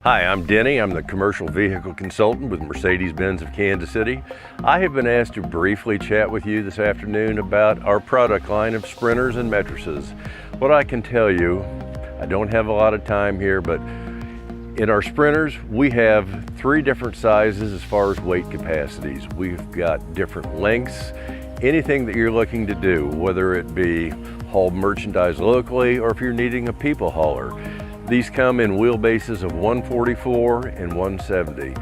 Hi, I'm Denny. I'm the commercial vehicle consultant with Mercedes-Benz of Kansas City. I have been asked to briefly chat with you this afternoon about our product line of sprinters and mattresses. What I can tell you, I don't have a lot of time here, but in our sprinters, we have 3 different sizes as far as weight capacities. We've got different lengths. Anything that you're looking to do, whether it be haul merchandise locally or if you're needing a people hauler. These come in wheelbases of 144 and 170.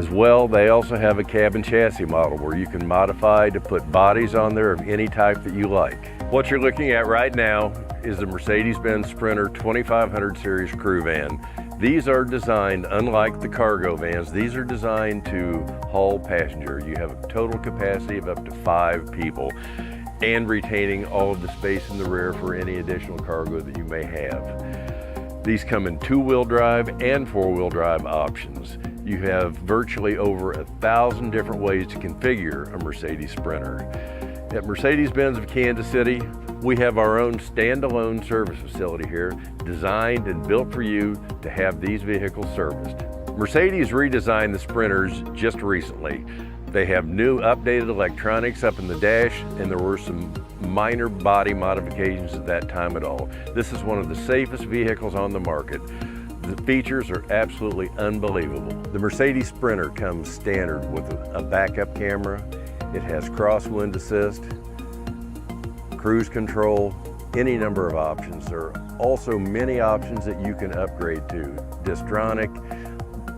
As well, they also have a cabin chassis model where you can modify to put bodies on there of any type that you like. What you're looking at right now is the Mercedes-Benz Sprinter 2500 series crew van. These are designed, unlike the cargo vans, these are designed to haul passenger. You have a total capacity of up to 5 people and retaining all of the space in the rear for any additional cargo that you may have. These come in 2-wheel drive and 4-wheel drive options. You have virtually over 1,000 different ways to configure a Mercedes Sprinter. At Mercedes-Benz of Kansas City, we have our own standalone service facility here, designed and built for you to have these vehicles serviced. Mercedes redesigned the Sprinters just recently. They have new updated electronics up in the dash, and there were some minor body modifications at that time at all. This is one of the safest vehicles on the market. The features are absolutely unbelievable. The Mercedes Sprinter comes standard with a backup camera. It has crosswind assist, cruise control, any number of options. There are also many options that you can upgrade to. Distronic,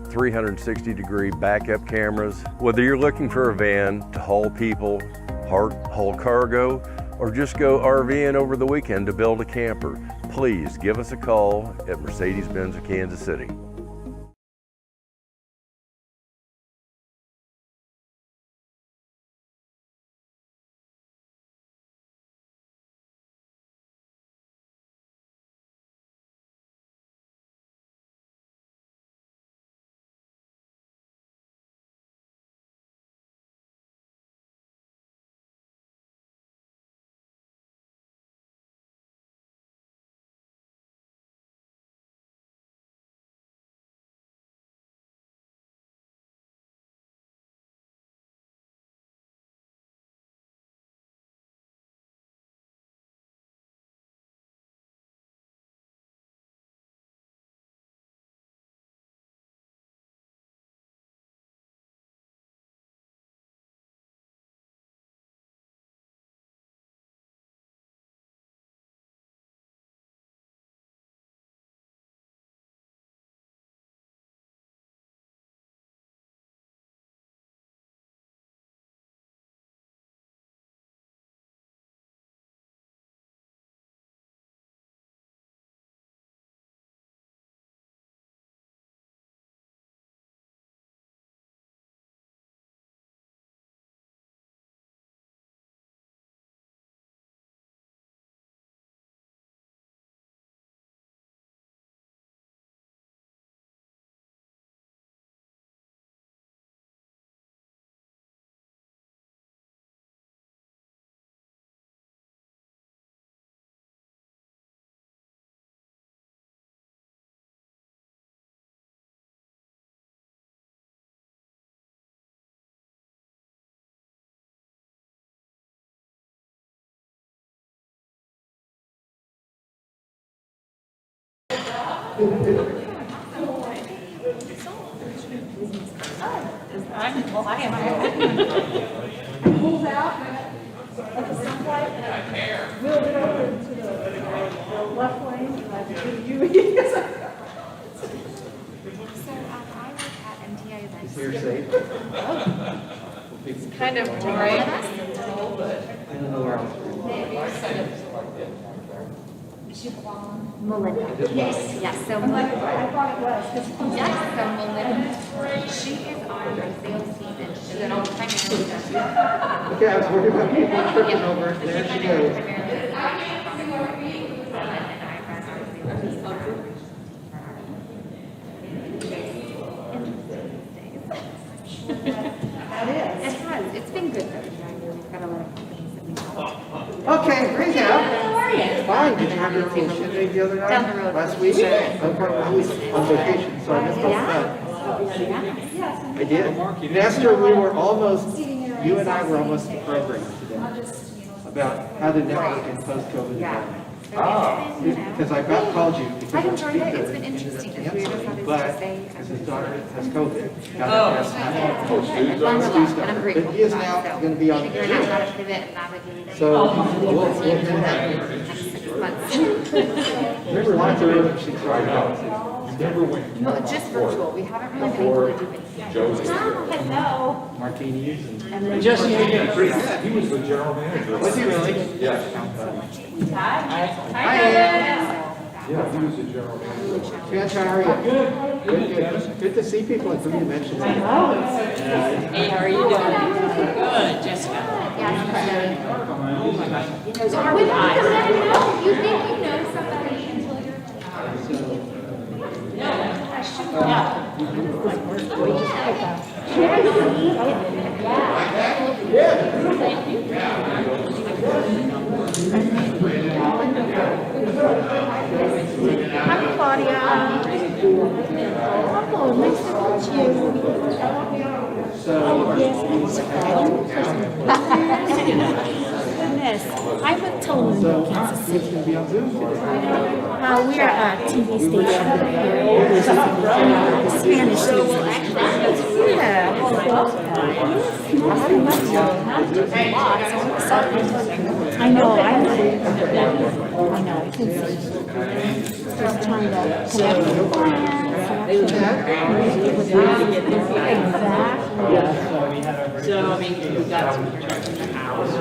360-degree backup cameras. Whether you're looking for a van to haul people, haul cargo, or just go RVing over the weekend to build a camper, please give us a call at Mercedes-Benz of Kansas City. Well, I am. Pulls out at the stoplight, wheeled it over into the left lane, and I did you. So I work at MTA events. You're safe? It's kind of boring. I don't know where else. Melinda. Yes, so Melinda. I thought it was. Yes, so Melinda, she is on the sales team and she's an old time. Okay, I was worried about people tripping over. There she goes. That is. It's fun. It's been good though. We've got a lot of companies that we help. Okay, bring it up. How are you? Fine, did you have your little shindig the other Down the night, road. last week? Sure. I was on vacation, so I missed all that. I did. Nestor, we were almost, you and I were almost in the program today about how to network in post-COVID environment. Because I about called you because I've our enjoyed speaker it. It's been interesting. It's weird as canceling, Father's but Day. because his daughter has COVID. got Oh. her test negative. I've learned a lot, and I'm grateful But he is for now that. So going to be on figuring out how to pivot and navigate. So we'll do that. 6 months. Remember last year she started out. No, just virtual. We haven't really been able to do it. Hello. Martinis and. Just, he was the general manager. Was he really? Yes. Hi, Yeah, he was the general manager. Chance, how are you? Good, good. Good to see people in three dimensions. Hey, how are you doing? Good, Jessica. So are we not coming out and know? You think you know somebody until you're Hi, Claudia. Hello, nice to meet you. Goodness, I went to Louisville, Kansas City. Going to be on Zoom today. We are a TV station here, which is the Spanish station. Yeah. I know, just trying to connect with Exactly. So, I mean, we got some trucks in the house.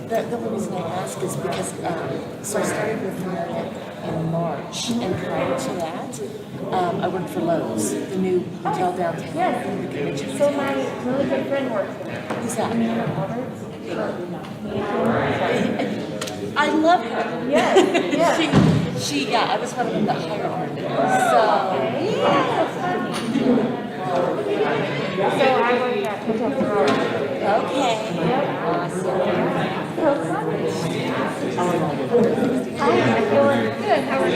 The only reason I ask is because, so I started with Marriott in March, and prior to that, I worked for Lowe's, the new hotel downtown. Yes. So my really good friend works there. Who's that? I love her. Yes, She, yeah, I was one of them that hired her. So I work at Hotel Sorrento. Okay. I'm feeling good. How are you?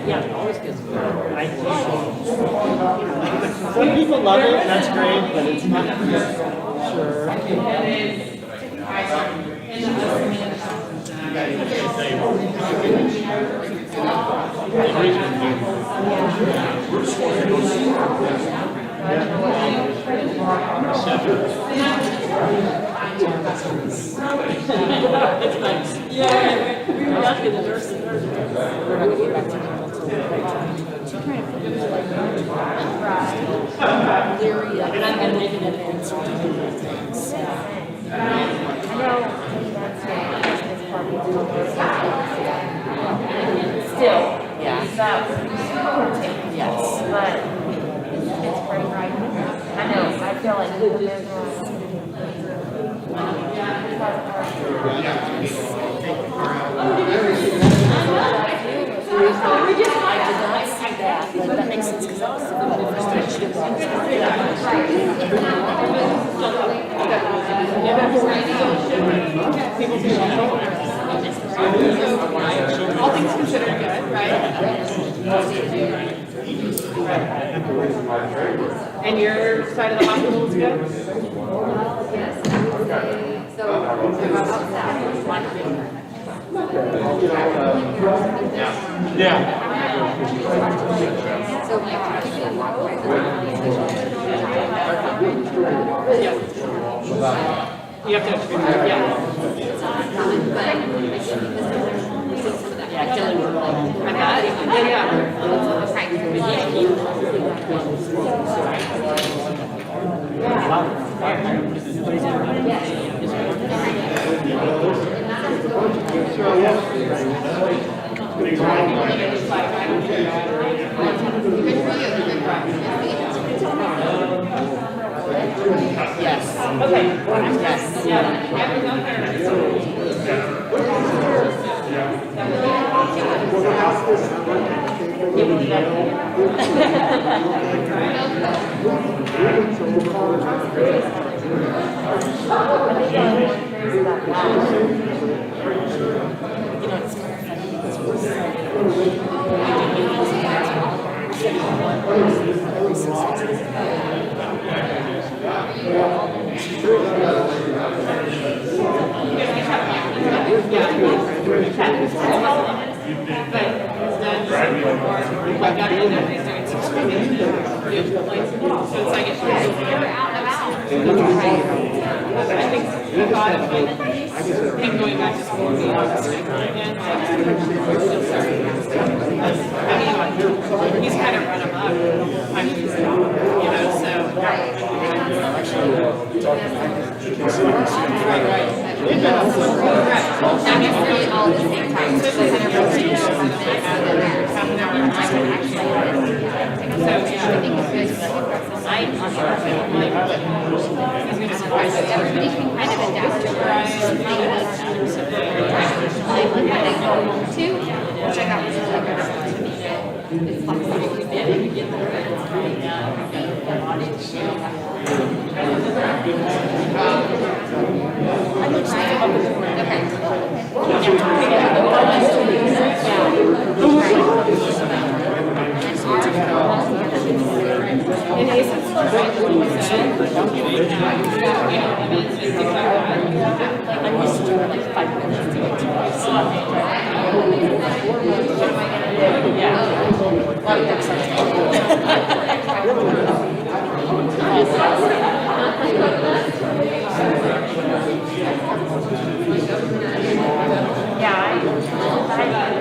Yeah, always gets good. Some people love it, that's great, but it's not sure. It's nice. Yeah. We're lucky the nurse. We're not gonna get back to normal until leery of making advances or doing things. Still, Yeah. Yes. but it's pretty right. I know, I feel like I did not see that, but that makes sense because that was the first time she All things considered good, right? And your side of the hospital is good? So You have to, yeah. Yeah, killing them. I bet. Yes. Okay. Yes. Going back to school, be honest, he's kind of run amok. Everybody can kind of adapt to where too, which I thought was really good. It's flexible. In essence, I'm used to doing like 5 minutes to get to my seat.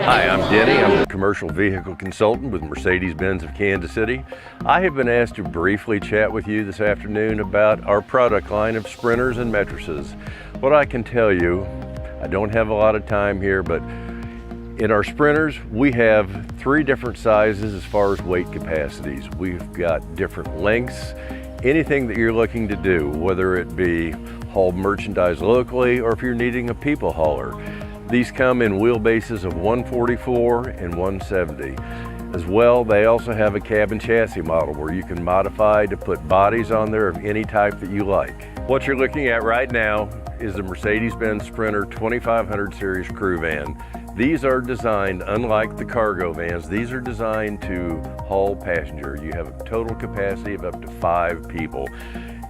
Hi, I'm Denny. I'm the commercial vehicle consultant with Mercedes-Benz of Kansas City. I have been asked to briefly chat with you this afternoon about our product line of sprinters and mattresses. What I can tell you, I don't have a lot of time here, but in our sprinters, we have 3 different sizes as far as weight capacities. We've got different lengths. Anything that you're looking to do, whether it be haul merchandise locally or if you're needing a people hauler. These come in wheelbases of 144 and 170. As well, they also have a cabin chassis model where you can modify to put bodies on there of any type that you like. What you're looking at right now is the Mercedes-Benz Sprinter 2500 series crew van. These are designed, unlike the cargo vans, these are designed to haul passenger. You have a total capacity of up to 5 people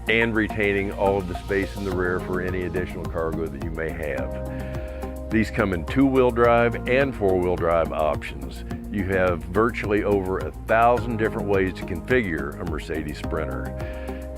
and retaining all of the space in the rear for any additional cargo that you may have. These come in 2-wheel drive and 4-wheel drive options. You have virtually over 1,000 different ways to configure a Mercedes Sprinter.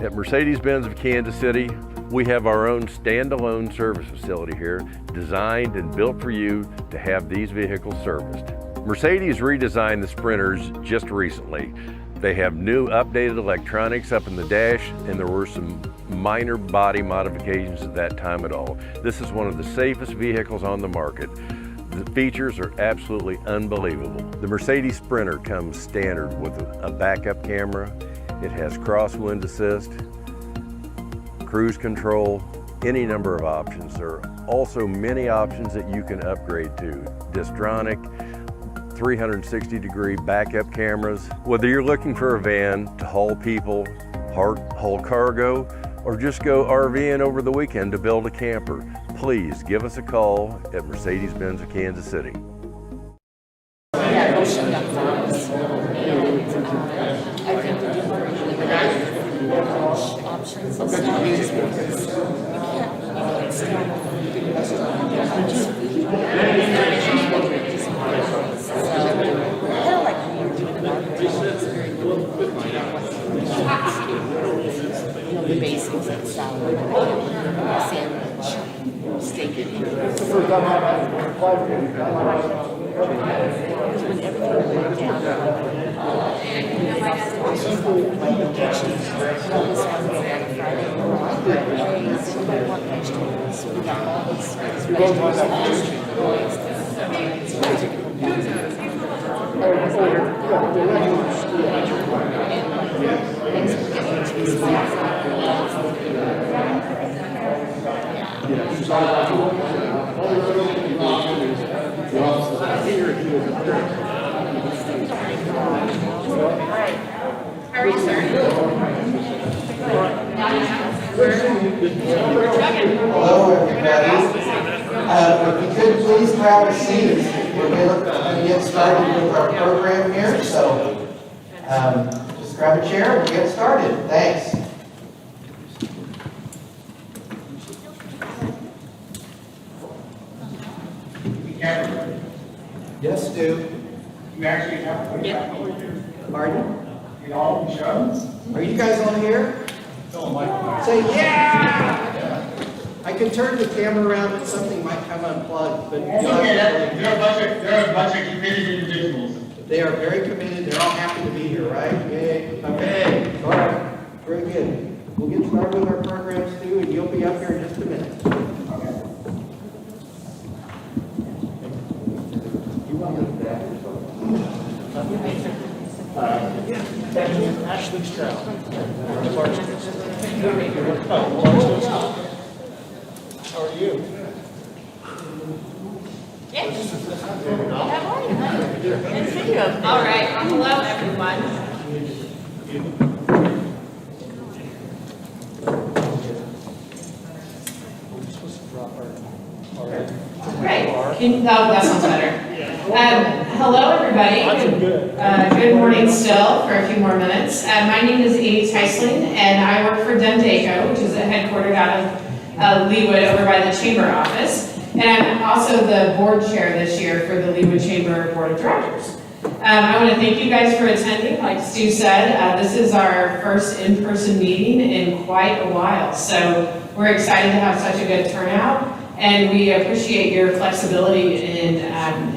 At Mercedes-Benz of Kansas City, we have our own standalone service facility here, designed and built for you to have these vehicles serviced. Mercedes redesigned the Sprinters just recently. They have new updated electronics up in the dash, and there were some minor body modifications at that time at all. This is one of the safest vehicles on the market. The features are absolutely unbelievable. The Mercedes Sprinter comes standard with a backup camera. It has crosswind assist, cruise control, any number of options. There are also many options that you can upgrade to. Distronic, 360-degree backup cameras. Whether you're looking for a van to haul people, haul cargo, or just go RVing over the weekend to build a camper, please give us a call at Mercedes-Benz of Kansas City. Yeah, they'll show up for us. And I think we do really good options and stuff just because we can't stand big restaurants. So, kind of like we were doing in our hotel, it's very good. You know, the basics like salad, sandwich, steak and eggs. When everything went down, vegetables. We got all these vegetables. How are you, sir? Hello, everybody. If you could please grab a seat, we're going to get started with our program here, so just grab a chair and we'll get started. Thanks. Yes, Stu. You actually have to put it back over here. Pardon? You all shows? Are you guys all here? Say yeah! I can turn the camera around and something might come unplugged, but They're a bunch of committed individuals. they are very committed. They're all happy to be here, right? Yay. Okay. All right. Very good. We'll get started with our programs too, and you'll be up here in just a minute. Ashley Stram. How are you? All right, hello, everyone. Great. That sounds better. Hello, everybody. Good morning still for a few more minutes. My name is Amy Teisling, and I work for Demdeco, which is headquartered out of Leawood over by the Chamber office. And I'm also the board chair this year for the Leawood Chamber Board of Directors. I want to thank you guys for attending. Like Stu said, this is our first in-person meeting in quite a while. So we're excited to have such a good turnout. And we appreciate your flexibility in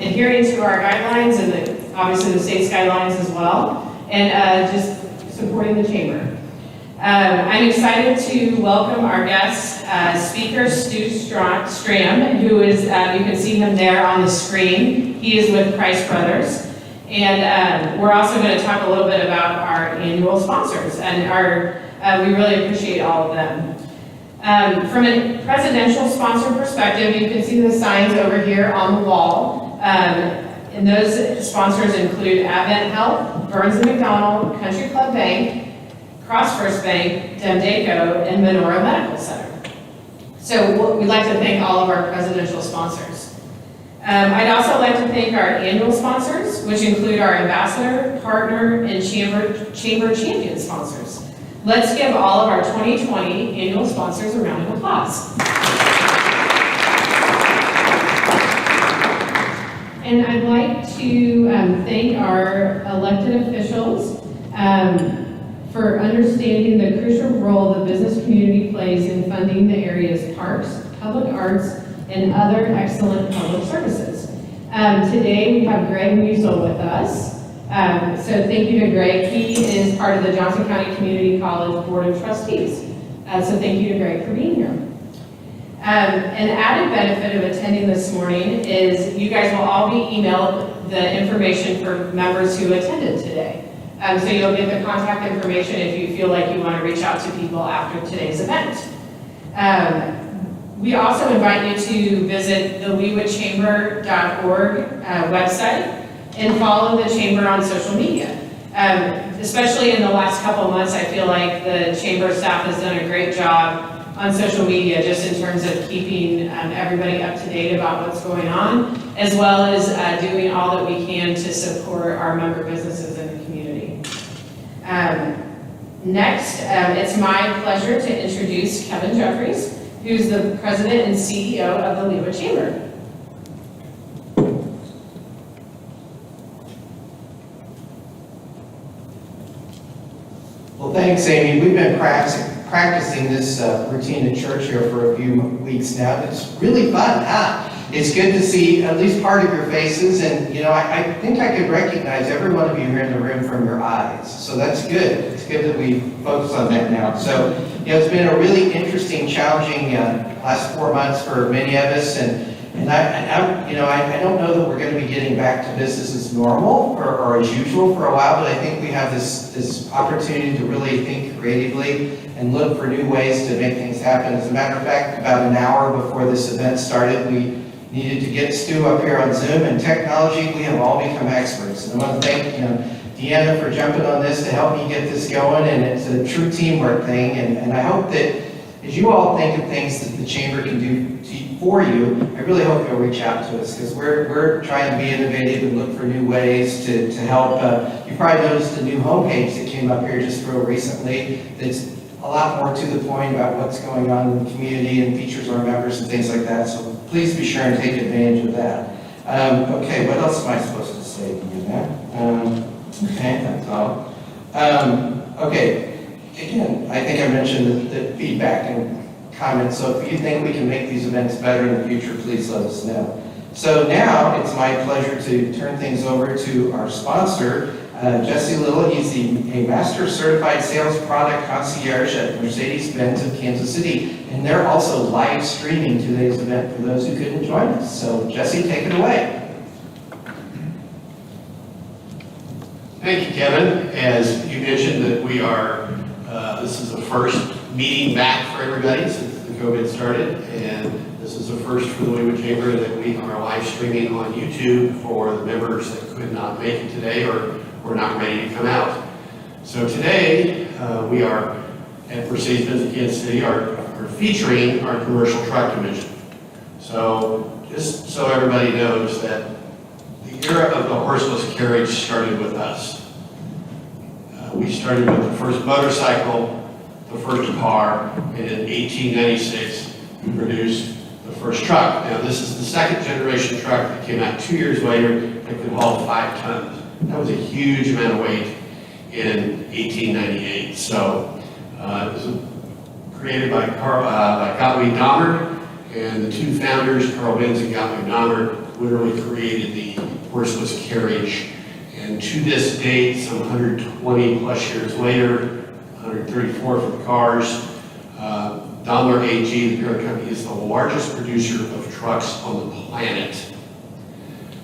adhering to our guidelines and obviously the state's guidelines as well, and just supporting the chamber. I'm excited to welcome our guest speaker, Stuart Stram, who is, you can see him there on the screen. He is with Price Brothers. And we're also going to talk a little bit about our annual sponsors, and we really appreciate all of them. From a presidential sponsor perspective, you can see the signs over here on the wall. And those sponsors include Advent Health, Burns & McDonnell, Country Club Bank, CrossFirst Bank, Demdeco, and Menorah Medical Center. So we'd like to thank all of our presidential sponsors. I'd also like to thank our annual sponsors, which include our ambassador, partner, and chamber champion sponsors. Let's give all of our 2020 annual sponsors a round of applause. And I'd like to thank our elected officials for understanding the crucial role the business community plays in funding the area's parks, public arts, and other excellent public services. Today we have Greg Musil with us. So thank you to Greg. He is part of the Johnson County Community College Board of Trustees. So thank you to Greg for being here. An added benefit of attending this morning is you guys will all be emailed the information for members who attended today. So you'll get the contact information if you feel like you want to reach out to people after today's event. We also invite you to visit the leawoodchamber.org website and follow the chamber on social media. Especially in the last couple months, I feel like the chamber staff has done a great job on social media just in terms of keeping everybody up to date about what's going on, as well as doing all that we can to support our member businesses in the community. Next, it's my pleasure to introduce Kevin Jeffries, who's the president and CEO of the Leawood Chamber. Well, thanks, Amy. We've been practicing practicing this routine at church here for a few weeks now. It's really fun, huh? It's good to see at least part of your faces, and you know, I think I could recognize every one of you here in the room from your eyes. So that's good. It's good that we focus on that now. So, you know, it's been a really interesting, challenging last 4 months for many of us, and I don't know that we're going to be getting back to business as normal or as usual for a while, but I think we have this opportunity to really think creatively and look for new ways to make things happen. As a matter of fact, about an hour before this event started, we needed to get Stu up here on Zoom, and technology, we have all become experts. And I want to thank Deanna for jumping on this to help me get this going, and it's a true teamwork thing, and I hope that as you all think of things that the Chamber can do for you, I really hope you'll reach out to us, because we're trying to be innovative and look for new ways to help. You probably noticed the new homepage that came up here just real recently that's a lot more to the point about what's going on in the community and features our members and things like that. So please be sure and take advantage of that. Okay, what else am I supposed to say to you, Matt? Okay, that's all. Okay, again, I think I mentioned the feedback and comments. So if you think we can make these events better in the future, please let us know. So now it's my pleasure to turn things over to our sponsor, Jesse Little. He's a Master Certified Sales Product Concierge at Mercedes-Benz of Kansas City. And they're also live streaming today's event for those who couldn't join us. So Jesse, take it away. Thank you, Kevin. As you mentioned, that we are, this is the first meeting back for everybody since the COVID started. And this is the first for the Leawood Chamber that we are live streaming on YouTube for the members that could not make it today or were not ready to come out. So today, we are at Mercedes-Benz of Kansas City are featuring our commercial truck division. So just so everybody knows that the era of the horseless carriage started with us. We started with the first motorcycle, the first car, and in 1896, we produced the first truck. Now this is the second generation truck that came out 2 years later that could haul 5 tons. That was a huge amount of weight in 1898. So it was created by Gottlieb Dahmer, and the two founders, Carl Benz and Gottlieb Dahmer, literally created the horseless carriage. And to this date, some 120 plus years later, 134 for the cars, Daimler AG, the parent company, is the largest producer of trucks on the planet.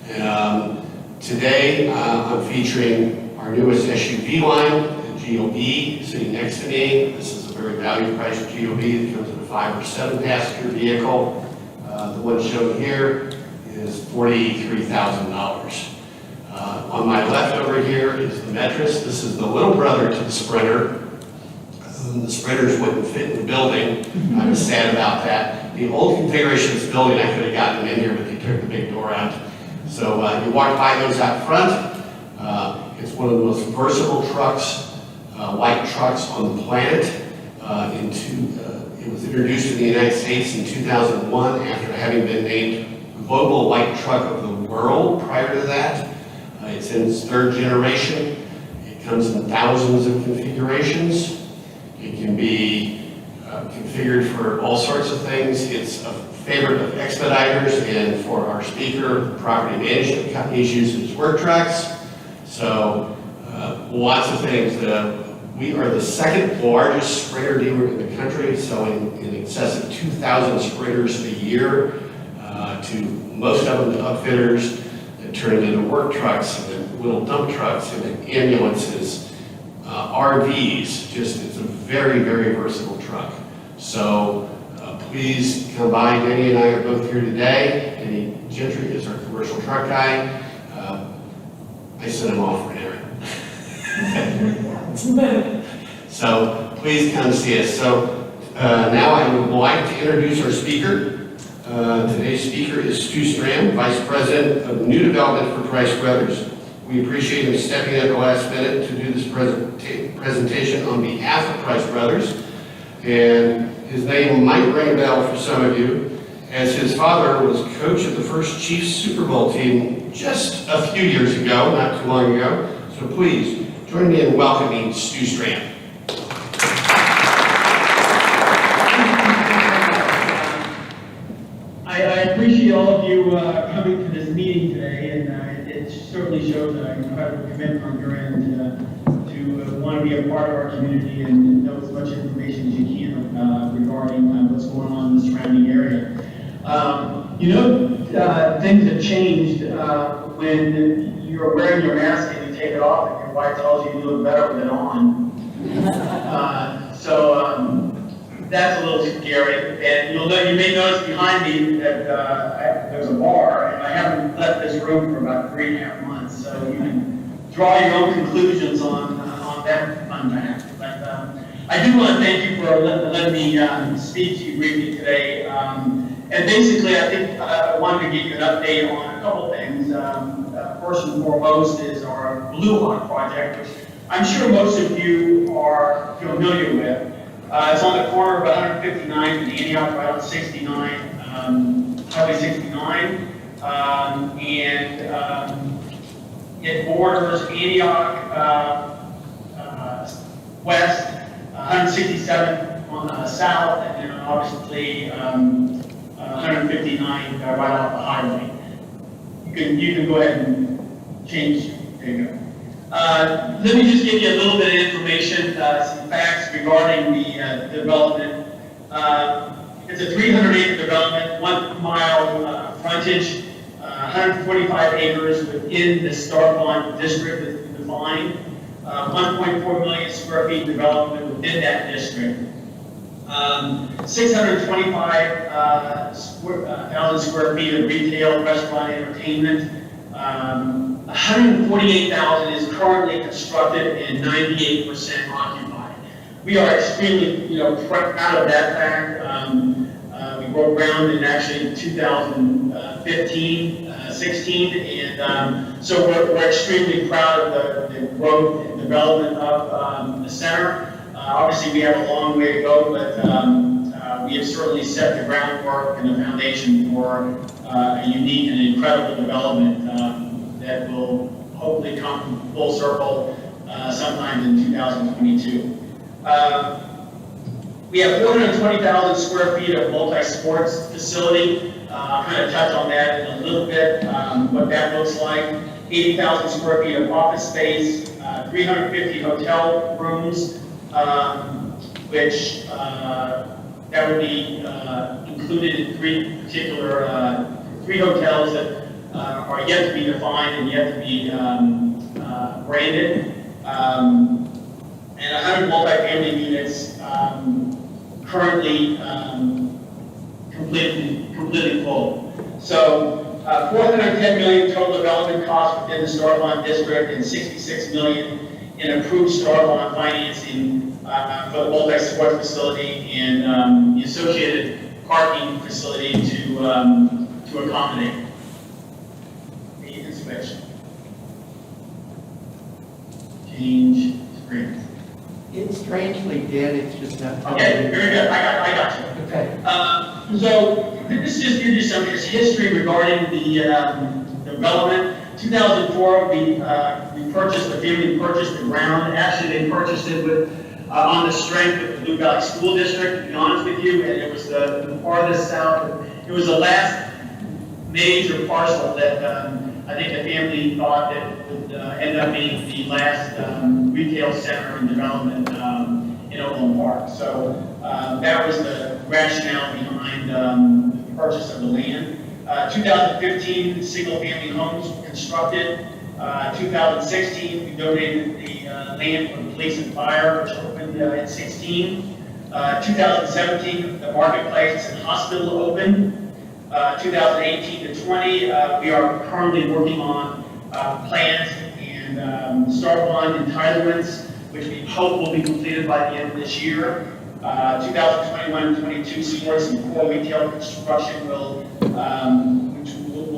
And today, I'm featuring our newest SUV line, the GOB, sitting next to me. This is a very value priced GOB that comes in a 5 or 7 passenger vehicle. The one shown here is $43,000. On my left over here is the Metris. This is the little brother to the Sprinter. The Sprinters wouldn't fit in the building. I was sad about that. The old configuration of this building, I could have gotten them in here, but they took the big door out. So you walk by those out front. It's one of the most versatile trucks, light trucks on the planet. It was introduced in the United States in 2001 after having been named Global Light Truck of the World prior to that. It's in its 3rd generation. It comes in thousands of configurations. It can be configured for all sorts of things. It's a favorite of expediters, and for our speaker, property management companies use it as work trucks. So lots of things. We are the 2nd largest Sprinter dealer in the country, selling in excess of 2,000 Sprinters a year to most of them to upfitters that turn it into work trucks and then little dump trucks and then ambulances, RVs. Just it's a very, very versatile truck. So please come by. Danny and I are both here today. Danny Gentry is our commercial truck guy. I sent him off for an errand. So please come see us. So now I would like to introduce our speaker. Today's speaker is Stuart Stram, Vice President of New Development for Price Brothers. We appreciate him stepping in at the last minute to do this presentation on behalf of Price Brothers. And his name might ring a bell for some of you, as his father was coach of the first Chiefs Super Bowl team just a few years ago, not too long ago. So please join me in welcoming Stuart Stram. you coming to this meeting today, and it certainly shows an incredible commitment on your end to want to be a part of our community and know as much information as you can regarding what's going on in the surrounding area. Things have changed when you're wearing your mask and you take it off and your wife tells you you look better with it on. That's a little scary. And you may notice behind me that there's a bar, and I haven't left this room for about 3.5 months, so you can draw your own conclusions on that fun fact. But I do want to thank you for letting me speak to you briefly today. And basically, I think I wanted to give you an update on a couple things. First and foremost is our Bluhawk project, which I'm sure most of you are familiar with. It's on the corner of 159th and Antioch, right on 69, Highway 69. It borders Antioch west, 167 on the south, and then obviously 159 right off the highway. You can go ahead and change. There you go. Let me just give you a little bit of information, some facts regarding the development. It's a 300-acre development, 1 mile frontage, 145 acres within the Star Pond district that's defined, 1.4 million square feet development within that district. 625,000 square feet of retail, restaurant, entertainment. 148,000 is currently constructed and 98% occupied. We are extremely, proud of that fact. We broke ground in actually 2015, 16, and so we're extremely proud of the growth and development of the center. Obviously, we have a long way to go, but we have certainly set the groundwork and the foundation for a unique and incredible development that will hopefully come full circle sometime in 2022. We have 420,000 square feet of multi-sports facility. I'll kind of touch on that in a little bit, what that looks like. 80,000 square feet of office space, 350 hotel rooms, which that would be included in three hotels that are yet to be defined and yet to be branded, and 100 multifamily units currently completely full. So 410 million total development costs within the Star Pond district and 66 million in approved Star Pond financing for the multi-sports facility and the associated parking facility to accommodate the inspection. Change screen. It's strangely dead, it's just not. Okay, very good. I got you. Okay. So this just gives you some history regarding the development. 2004, the family purchased the ground. Actually, they purchased it with on the strength of the Blue Valley School District, to be honest with you, and it was the farthest south. It was the last major parcel that I think the family thought that would end up being the last retail center and development in Oakland Park. So that was the rationale behind the purchase of the land. 2015, single-family homes were constructed. 2016, we donated the land for the police and fire, which opened in 16. 2017, the marketplace and hospital opened. 2018 to 20, we are currently working on plans and Star Pond entitlements, which we hope will be completed by the end of this year. 2021-22 sports and core retail construction will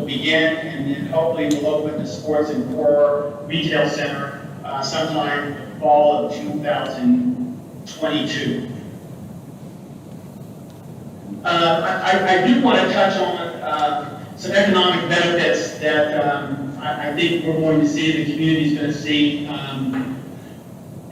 begin, and then hopefully we'll open the sports and core retail center sometime in the fall of 2022. I do want to touch on some economic benefits that I think we're going to see, the community is going to see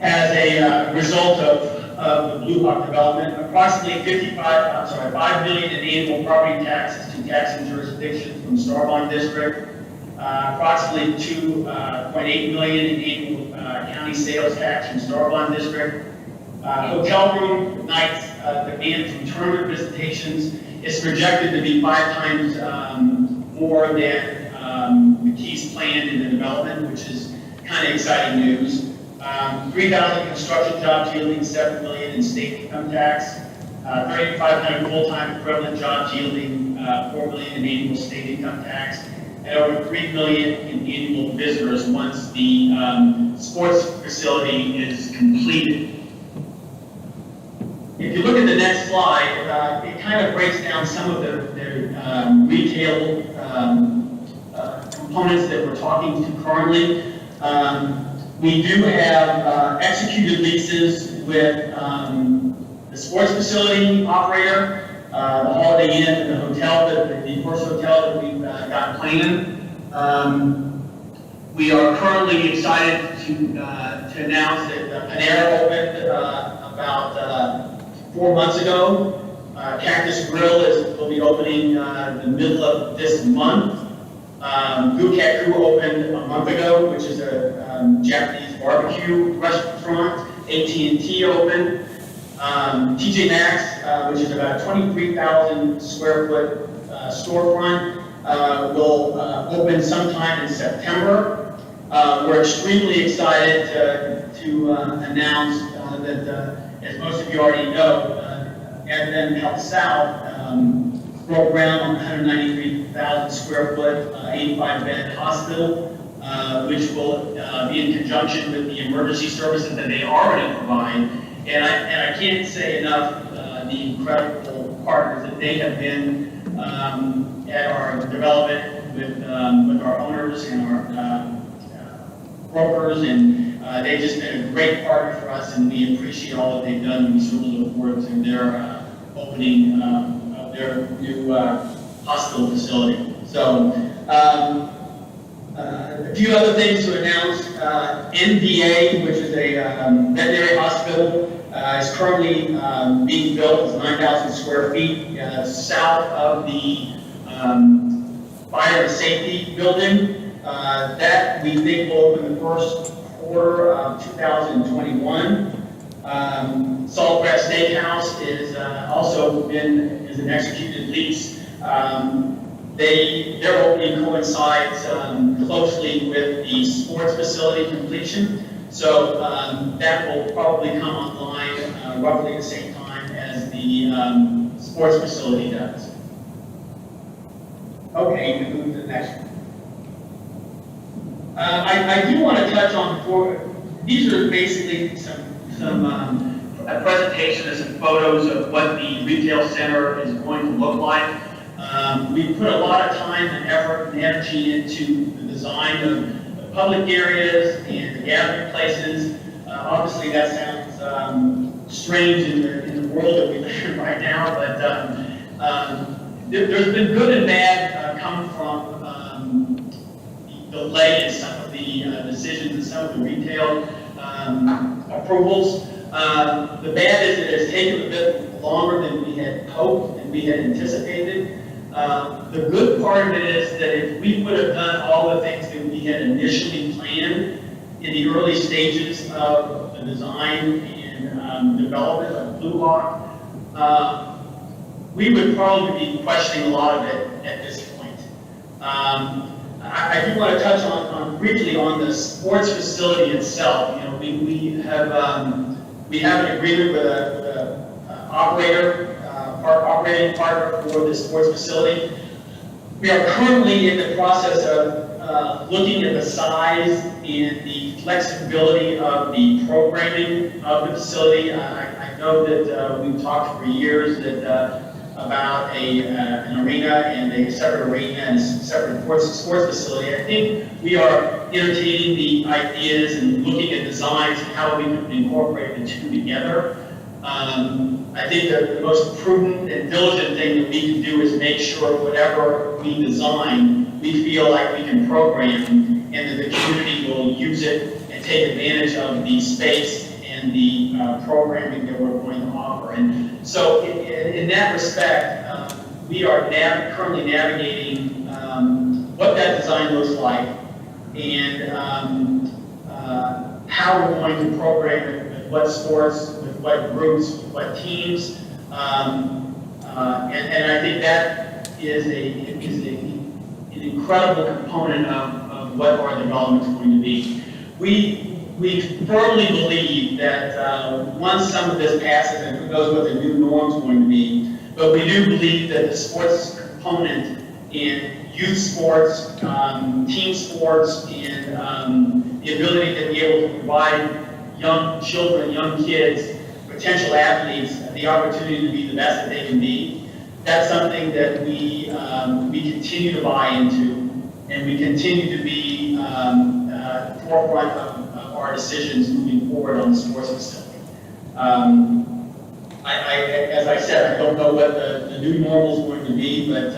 as a result of of the Bluhawk development, approximately 5 million in annual property taxes to taxing jurisdictions from Starbond District, approximately 2.8 million in annual county sales tax from Starbond District. Hotel room nights demand from tournament visitations is projected to be 5 times more than the keys planned in the development, which is kind of exciting news. 3,000 construction jobs yielding 7 million in state income tax. 3,500 full-time equivalent jobs yielding 4 million in annual state income tax. And over 3 million in annual visitors once the sports facility is completed. If you look at the next slide, it kind of breaks down some of the retail components that we're talking to currently. We do have executed leases with the sports facility operator, the Holiday Inn, and the hotel, the first hotel that we've got planned. We are currently excited to announce that Panera opened about 4 months ago. Cactus Grill will be opening the middle of this month. Gukeku opened a month ago, which is a Japanese barbecue restaurant. AT&T opened. TJ Maxx, which is about 23,000 square foot storefront, will open sometime in September. We're extremely excited to announce that, as most of you already know, Advent Health South broke ground on 193,000 square foot, 85-bed hospital, which will be in conjunction with the emergency services that they already provide. And I can't say enough the incredible partners that they have been at our development with our owners and our brokers, and they've just been a great partner for us, and we appreciate all that they've done. We certainly look forward to their opening of their new hospital facility. So a few other things to announce. NVA, which is a veterinary hospital, is currently being built. It's 9,000 square feet south of the fire and safety building. That we think will open the first quarter of 2021. Saltgrass Steakhouse is also is an executed lease. Their opening coincides closely with the sports facility completion. So that will probably come online roughly the same time as the sports facility does. Okay, you can move to the next one. I do want to touch on these are basically a presentation and some photos of what the retail center is going to look like. We put a lot of time and effort and energy into the design of the public areas and the gathering places. Obviously, that sounds strange in the world that we live in right now, but there's been good and bad come from the delay in some of the decisions and some of the retail approvals. The bad is it has taken a bit longer than we had hoped and we had anticipated. The good part of it is that if we would have done all the things that we had initially planned in the early stages of the design and development of Bluhawk, we would probably be questioning a lot of it at this point. I do want to touch on briefly on the sports facility itself. You know, we have an agreement with an operator. Our operating partner for the sports facility. We are currently in the process of looking at the size and the flexibility of the programming of the facility. I know that we've talked for years about an arena and a separate arena and a separate sports facility. I think we are entertaining the ideas and looking at designs and how we can incorporate the two together. I think that the most prudent and diligent thing that we can do is make sure whatever we design, we feel like we can program and that the community will use it and take advantage of the space and and the programming that we're going to offer. And so in that respect, we are currently navigating what that design looks like and how we're going to program it, with what sports, with what groups, with what teams. And I think that is an incredible component of what our development is going to be. We firmly believe that once some of this passes, and who knows what the new norm is going to be, but we do believe that the sports component in youth sports, team sports, and the ability to be able to provide young children, young kids, potential athletes, the opportunity to be the best that they can be. That's something that we continue to buy into, and we continue to be forefront of our decisions moving forward on the sports facility. As I said, I don't know what the new normal is going to be, but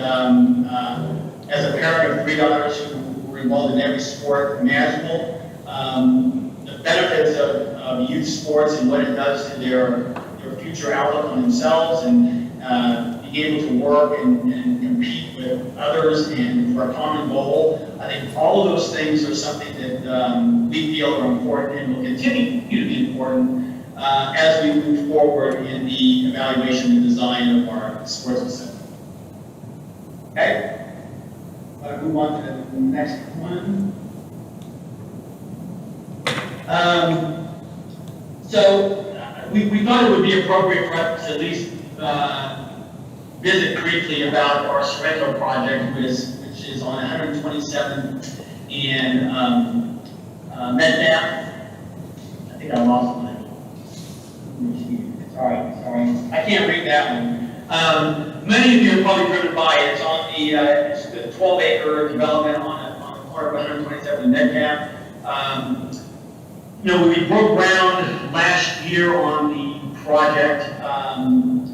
as a parent of 3 daughters who were involved in every sport imaginable, the benefits of youth sports and what it does to their future outlook on themselves and being able to work and compete with others and for a common goal. I think all of those things are something that we feel are important and will continue to be important as we move forward in the evaluation and design of our sports facility. Okay? I'll move on to the next one. So we thought it would be appropriate for us to at least visit briefly about our Sorrento project, which is on 127th and Metcalf. I think I lost mine. Sorry. I can't read that one. Many of you have probably driven by it. It's on the 12-acre development on the corner of 127th and Metcalf. We broke ground last year on the project, and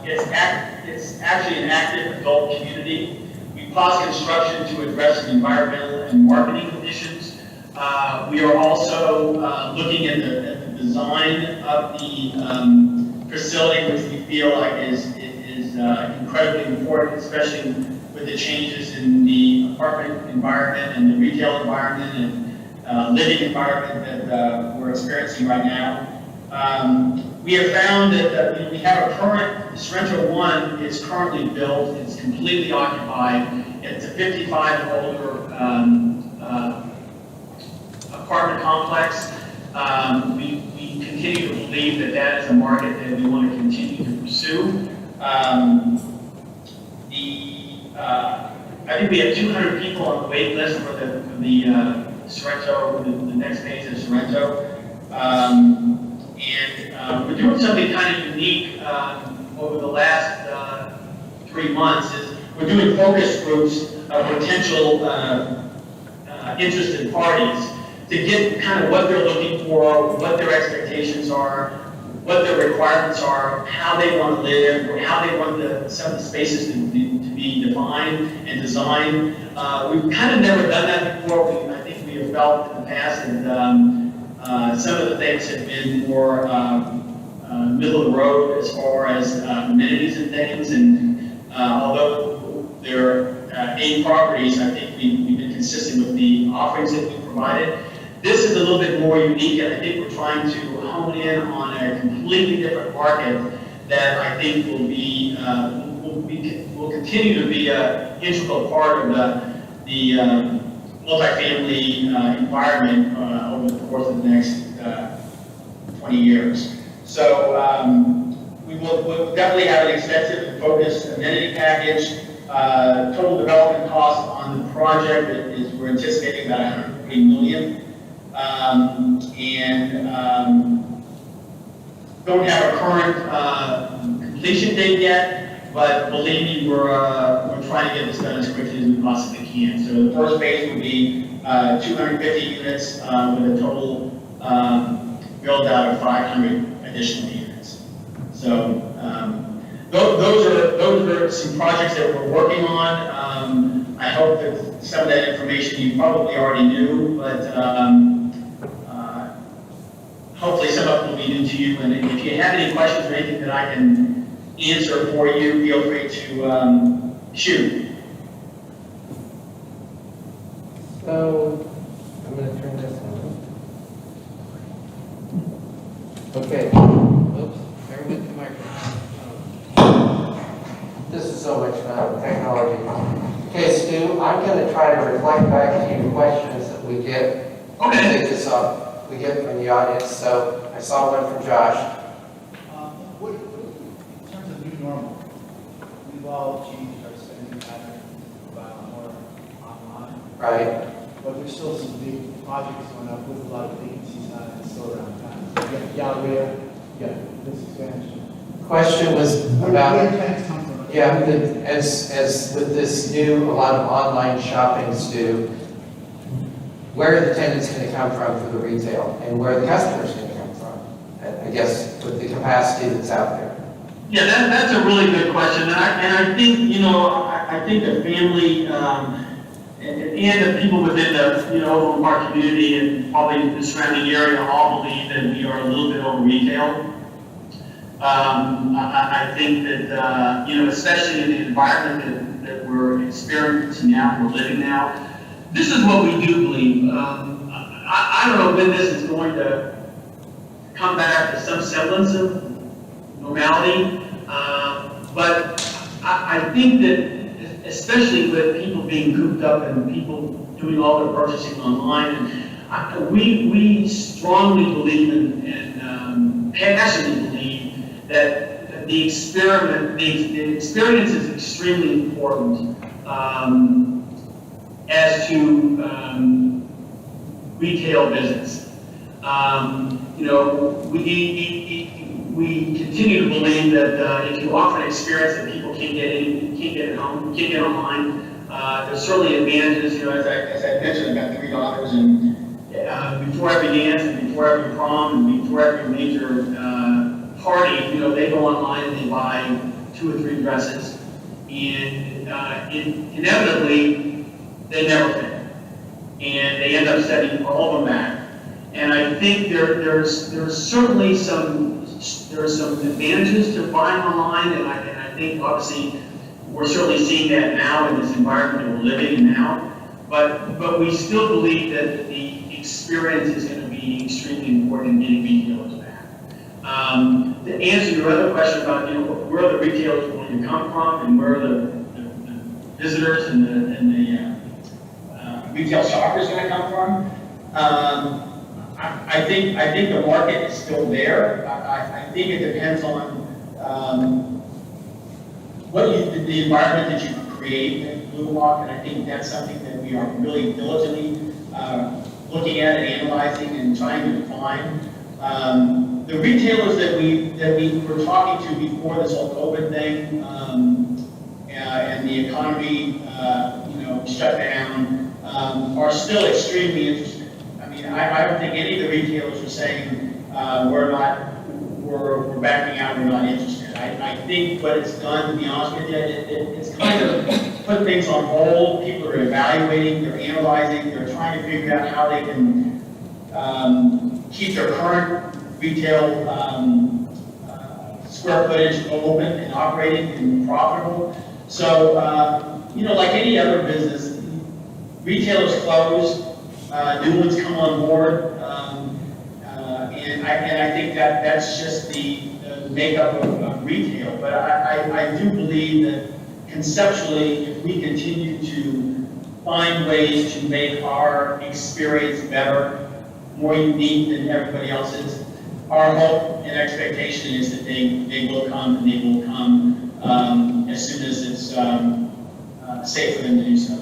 it's actually an active adult community. We paused construction to address the environmental and marketing conditions. We are also looking at the design of the facility, which we feel like is incredibly important, especially with the changes in the apartment environment and the retail environment and living environment that we're experiencing right now. We have found that we have a current, Sorrento 1 is currently built, it's completely occupied. It's a 55 and older apartment complex. We continue to believe that that is a market that we want to continue to pursue. I think we have 200 people on the wait list for the Sorrento, the next phase of Sorrento. We're doing something kind of unique over the last 3 months. Is we're doing focus groups of potential interested parties to get kind of what they're looking for, what their expectations are, what their requirements are, how they want to live, or how they want some of the spaces to be defined and designed. We've kind of never done that before. I think we have felt in the past that some of the things have been more middle of the road as far as amenities and things. And although there are 8 properties, I think we've been consistent with the offerings that we provided. This is a little bit more unique, and I think we're trying to hone in on a completely different market that I think will continue to be an integral part of the multifamily environment over the course of the next 20 years. So we'll definitely have an extensive and focused amenity package. Total development cost on the project is we're anticipating about $140 million. Don't have a current completion date yet, but believe me, we're trying to get this done as quickly as we possibly can. So the first phase would be 250 units with a total build out of 500 additional units. So those are some projects that we're working on. I hope that some of that information you probably already knew, but hopefully some of them will be new to you, and if you have any questions or anything that I can answer for you, feel free to shoot. So, I'm going to turn this on. Okay. Oops, bear with the microphone. This is so much fun, technology. Okay, Stu, I'm going to try to reflect back to you questions that we get. Okay. Take this up. We get from the audience. So I saw one from Josh. In terms of new normal, we've all changed our spending pattern about more online, Right. but there's still some big projects going up with a lot of vacancies and still around town. So you got Galleria, you got this expansion. Question was Where about, do tenants come from? yeah, as with this new, a lot of online shopping, Stu, where are the tenants going to come from for the retail, and where are the customers going to come from? I guess with the capacity that's out there. Yeah, that's a really good question, and I think, you know, I think the family, and the people within the, you know, Overland Park community and probably the surrounding area all believe that we are a little bit over retail. I think that, you know, especially in the environment that we're experiencing now, we're living now, this is what we do believe. I don't know when this is going to come back to some semblance of normality, but I think that especially with people being cooped up and people doing all their purchasing online, and we strongly believe and passionately believe that the experience is extremely important as to retail business. You know, we continue to believe that if you offer an experience that people can't get at home, can't get online, there's certainly advantages. You know, as I mentioned, I've got 3 daughters, and before every dance, and before every prom, and before every major party, you know, they go online and they buy 2 or 3 dresses, and inevitably they never fit, and they end up setting all of them back. And I think there's certainly some advantages to buying online, and I think obviously we're certainly seeing that now in this environment that we're living in now. But we still believe that the experience is going to be extremely important in getting retailers back. To answer your other question about, you know, where are the retailers going to come from, and where are the visitors and the retail shoppers going to come from? I think the market is still there. I think it depends on the environment that you create at Bluhawk, and I think that's something that we are really diligently looking at and analyzing and trying to define. The retailers that we were talking to before this whole COVID thing and the economy, you know, shut down, are still extremely interested. I mean, I don't think any of the retailers are saying we're backing out, we're not interested. I think what it's done, to be honest with you, it's kind of put things on hold. People are evaluating, they're analyzing, they're trying to figure out how they can keep their current retail square footage open and operating and profitable. So, you know, like any other business, retailers close, new ones come on board, and I think that's just the makeup of retail. But I do believe that conceptually, if we continue to find ways to make our experience better, more unique than everybody else's, our hope and expectation is that they will come, and they will come as soon as it's safe for them to do so.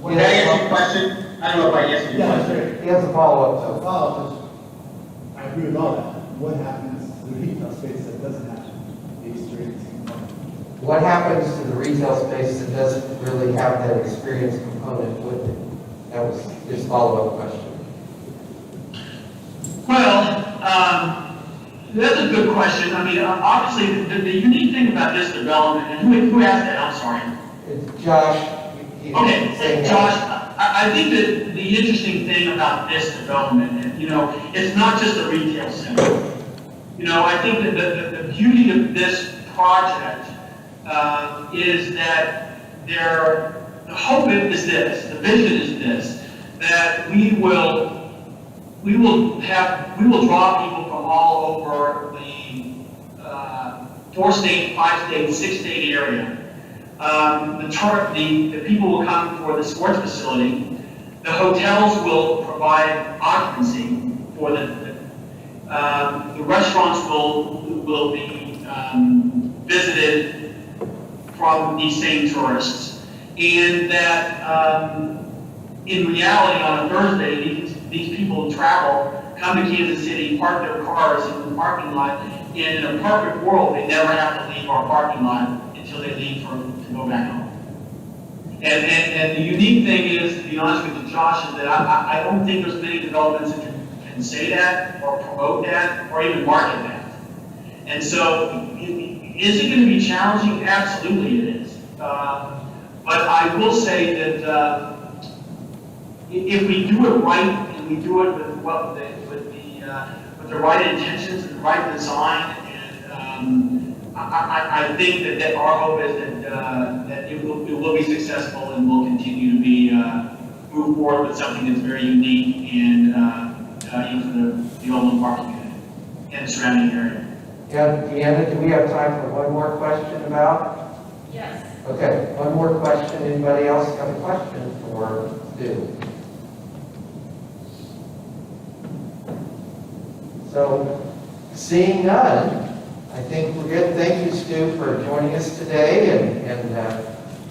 Did I answer your question? I don't know if I answered your question. He has a follow-up, So follow-up is, I agree with all that. What happens to the retail space that doesn't have the experience component? What happens to the retail space that doesn't really have that experience component with it? That was his follow-up question. Well, that's a good question. I mean, obviously, the unique thing about this development, and who asked that? I'm sorry. It's Josh. Okay, Josh, I think that the interesting thing about this development, development. You know, it's not just a retail center. You know, I think that the beauty of this project is that the hope is this, the vision is this, that we will draw people from all over the 4-state, 5-state, 6-state area. The people will come for the sports facility. The hotels will provide occupancy for the restaurants will be visited from these same tourists. And that in reality on a Thursday, these people travel, come to Kansas City, park their cars in the parking lot, and in a perfect world, they never have to leave our parking lot until they leave to go back home. And the unique thing is, to be honest with you, Josh, is that I don't think there's many developments that can say that, or promote that, or even market that. And so, is it going to be challenging? Absolutely it is. But I will say that if we do it right, and we do it with the right intentions and the right design, and I think that our hope is that it will be successful and will continue to be move forward with something that's very unique and even for the Olin Park community and the surrounding area. Yeah, Deanna, do we have time for one more question about? Yes. Okay, one more question. Anybody else have a question for Stu? So, seeing none, I think we're good. Thank you, Stu, for joining us today and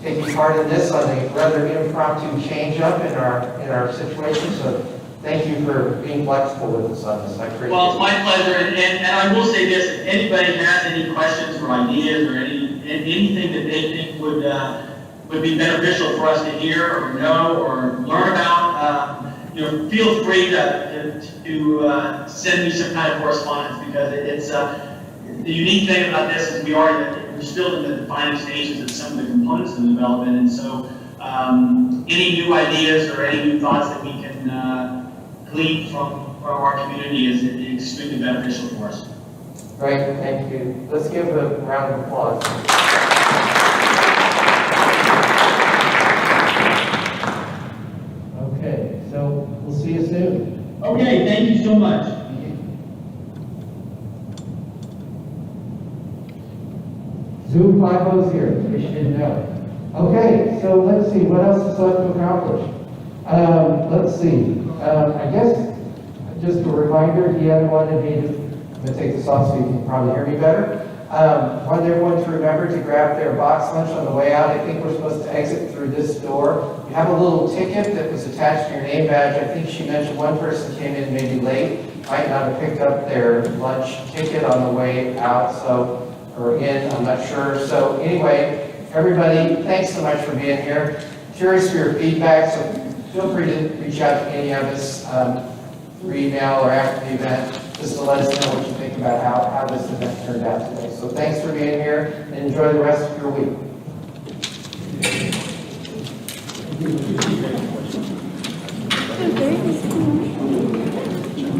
taking part in this on a rather impromptu change-up in our situation. So, thank you for being flexible with us on this. I appreciate it. Well, it's my pleasure, and I will say this: if anybody has any questions or ideas or anything that they think would be beneficial for us to hear or know or learn about, feel free to send me some kind of correspondence, because it's the unique thing about this is we're still in the defining stages of some of the components of the development, and so any new ideas or any new thoughts that we can glean from our community is extremely beneficial for us. Great, thank you. Let's give a round of applause. Okay, so we'll see you soon. Okay, thank you so much. Zoom 5-0's here, in case you didn't know. Okay, so let's see, what else is left to accomplish? Let's see, I guess, just a reminder, Deanna wanted me to, I'm going to take this off so you can probably hear me better. Wanted everyone to remember to grab their box lunch on the way out. I think we're supposed to exit through this door. You have a little ticket that was attached to your name badge. I think she mentioned one person came in maybe late, might not have picked up their lunch ticket on the way out, or in, I'm not sure. So anyway, everybody, thanks so much for being here. Curious for your feedback, so feel free to reach out to any of us through email or after the event, just to let us know what you think about how this event turned out today. So thanks for being here, and enjoy the rest of your week.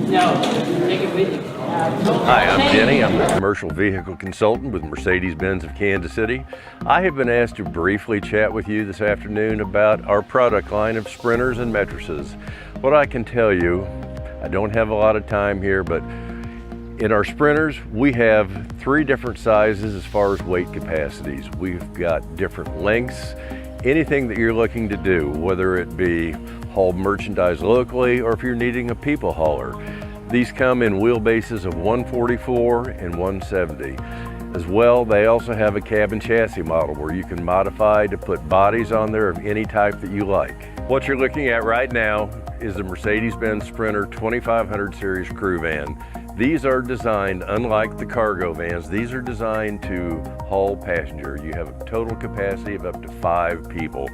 No, take it with you. Hi, I'm Jenny. I'm the commercial vehicle consultant with Mercedes-Benz of Kansas City. I have been asked to briefly chat with you this afternoon about our product line of sprinters and mattresses. What I can tell you, I don't have a lot of time here, but in our sprinters, we have 3 different sizes as far as weight capacities. We've got different lengths, anything that you're looking to do, whether it be haul merchandise locally or if you're needing a people hauler. These come in wheelbases of 144 and 170. As well, they also have a cabin chassis model where you can modify to put bodies on there of any type that you like. What you're looking at right now is the Mercedes-Benz Sprinter 2500 series crew van. These are designed, unlike the cargo vans, these are designed to haul passenger. You have a total capacity of up to 5 people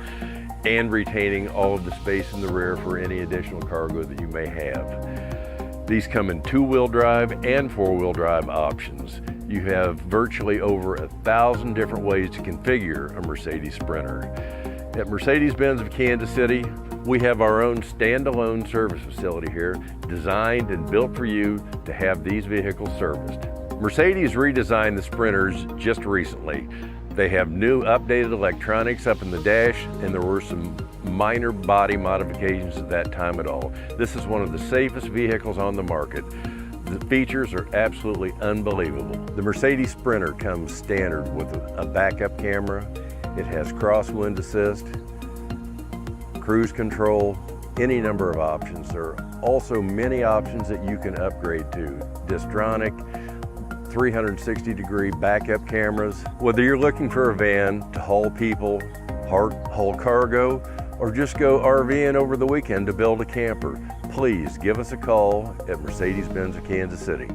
and retaining all of the space in the rear for any additional cargo that you may have. These come in 2-wheel drive and 4-wheel drive options. You have virtually over 1,000 different ways to configure a Mercedes Sprinter. At Mercedes-Benz of Kansas City, We have our own standalone service facility here, designed and built for you to have these vehicles serviced. Mercedes redesigned the Sprinters just recently. They have new updated electronics up in the dash, and there were some minor body modifications at that time at all. This is one of the safest vehicles on the market. The features are absolutely unbelievable. The Mercedes Sprinter comes standard with a backup camera. It has crosswind assist, cruise control, any number of options. There are also many options that you can upgrade to. Distronic, 360-degree backup cameras. Whether you're looking for a van to haul people, haul cargo, or just go RVing over the weekend to build a camper, please give us a call at Mercedes-Benz of Kansas City.